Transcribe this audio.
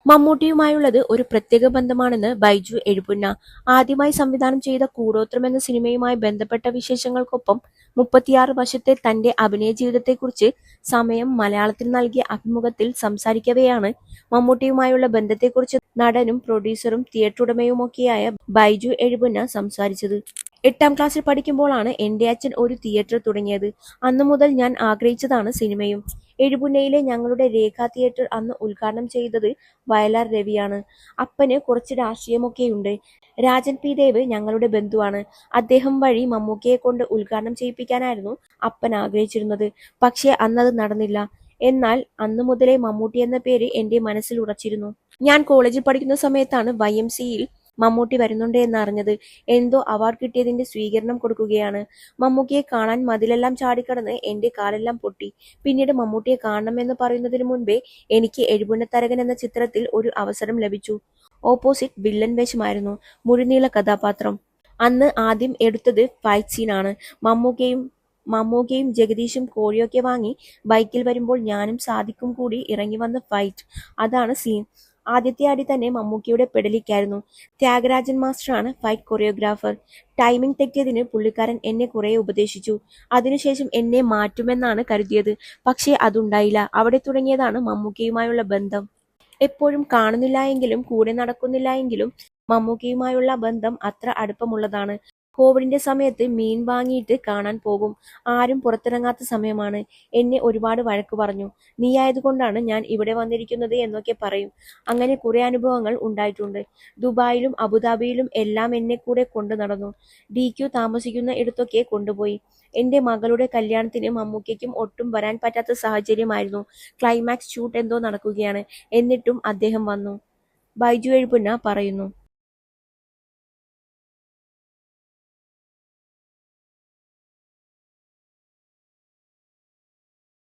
മമ്മൂട്ടിയുമായുള്ളത് ഒരു പ്രത്യേക ബന്ധമാണെന്ന് ബൈജു എഴുപുന്ന. ആദ്യമായി സംവിധാനം ചെയ്ത കൂടോത്രം എന്ന സിനിമയുമായി ബന്ധപ്പെട്ട വിശേഷങ്ങൾക്കൊപ്പം 36 വർഷത്തെ തന്റെ അഭിനയ ജീവിതത്തെക്കുറിച്ച് സമയം മലയാളത്തിന് നൽകിയ അഭിമുഖത്തിൽ സംസാരിക്കവെയാണ് മമ്മൂട്ടിയുമായുള്ള ബന്ധത്തെക്കുറിച്ച് നടനും പ്രൊഡ്യൂസറും തിയേറ്റർ ഉടമയുമൊക്കെയായ ബൈജു എഴുപുന്ന സംസാരിച്ചത്. 8ാം ക്ലാസ്സിൽ പഠിക്കുമ്പോഴാണ് എന്റെ അച്ഛൻ ഒരു തിയേറ്റർ തുടങ്ങിയത്. അന്നു മുതൽ ഞാൻ ആഗ്രഹിച്ചതാണ് സിനിമയും. എഴുപുന്നയിലെ ഞങ്ങളുടെ രേഖ തിയേറ്റർ അന്ന് ഉദ്ഘാടനം ചെയ്തത് വയലാർ രവിയാണ്. അപ്പന് കുറച്ച് രാഷ്ട്രീയമൊക്കെയുണ്ട്. രാജൻ പി ദേവ് ഞങ്ങളുടെ ബന്ധുവാണ്. അദ്ദേഹം വഴി മമ്മൂക്കയെ കൊണ്ട് ഉദ്ഘാടനം ചെയ്യിപ്പിക്കാനായിരുന്നു അപ്പൻ ആഗ്രഹിച്ചിരുന്നത്. പക്ഷേ അന്നത് നടന്നില്ല. എന്നാൽ അന്നു മുതലേ മമ്മൂട്ടി എന്ന പേര് എന്റെ മനസ്സിൽ ഉറച്ചിരുന്നു. ഞാൻ കോളേജിൽ പഠിക്കുന്ന സമയത്താണ് YMCയിൽ മമ്മൂട്ടി വരുന്നുണ്ട് എന്നറിഞ്ഞത്. എന്തോ അവാർഡ് കിട്ടിയതിന്റെ സ്വീകരണം കൊടുക്കുകയാണ്. മമ്മൂട്ടിയെ കാണാൻ മതിലെല്ലാം ചാടിക്കടന്ന് എന്റെ കാലെല്ലാം പൊട്ടി. പിന്നീട് മമ്മൂട്ടിയെ കാണണം എന്ന് പറയുന്നതിനു മുൻപേ എനിക്ക് എഴുപുന്നത്തരകൻ എന്ന ചിത്രത്തിൽ ഒരു അവസരം ലഭിച്ചു. Opposite villain വേഷമായിരുന്നു. മുഴുനീള കഥാപാത്രം. അന്ന് ആദ്യം എടുത്തത് ഫൈറ്റ് സീനാണ്. മമ്മൂക്കയും ജഗദീഷും കോഴിയൊക്കെ വാങ്ങി ബൈക്കിൽ വരുമ്പോൾ ഞാനും സാദിഖും കൂടി ഇറങ്ങി വന്ന് ഫൈറ്റ്. അതാണ് സീൻ. ആദ്യത്തെ അടി തന്നെ മമ്മൂക്കയുടെ പെടലിക്കായിരുന്നു. ത്യാഗരാജൻ മാസ്റ്ററാണ് ഫൈറ്റ് കൊറിയോഗ്രാഫർ. ടൈമിംഗ് തെറ്റിയതിന് പുള്ളിക്കാരൻ എന്നെ കുറെ ഉപദേശിച്ചു. അതിനുശേഷം എന്നെ മാറ്റുമെന്നാണ് കരുതിയത്. പക്ഷേ അതുണ്ടായില്ല. അവിടെ തുടങ്ങിയതാണ് മമ്മൂക്കയുമായുള്ള ബന്ധം. എപ്പോഴും കാണുന്നില്ല എങ്കിലും കൂടെ നടക്കുന്നില്ല എങ്കിലും മമ്മൂക്കയുമായുള്ള ബന്ധം അത്ര അടുപ്പമുള്ളതാണ്. കോവിഡിന്റെ സമയത്ത് മീൻ വാങ്ങിയിട്ട് കാണാൻ പോകും. ആരും പുറത്തിറങ്ങാത്ത സമയമാണ്. എന്നെ ഒരുപാട് വഴക്കു പറഞ്ഞു. നീയായതുകൊണ്ടാണ് ഞാൻ ഇവിടെ വന്നിരിക്കുന്നത് എന്നൊക്കെ പറയും. അങ്ങനെ കുറെ അനുഭവങ്ങൾ ഉണ്ടായിട്ടുണ്ട്. ദുബായിലും അബുദാബിയിലും എല്ലാം എന്നെ കൂടെ കൊണ്ടു നടന്നു. DQ താമസിക്കുന്ന ഇടത്തൊക്കെ കൊണ്ടുപോയി. എന്റെ മകളുടെ കല്യാണത്തിന് മമ്മൂക്കയ്ക്കും ഒട്ടും വരാൻ പറ്റാത്ത സാഹചര്യമായിരുന്നു. ക്ലൈമാക്സ് ഷൂട്ട് എന്തോ നടക്കുകയാണ്. എന്നിട്ടും അദ്ദേഹം വന്നു. ബൈജു എഴുപുന്ന പറയുന്നു.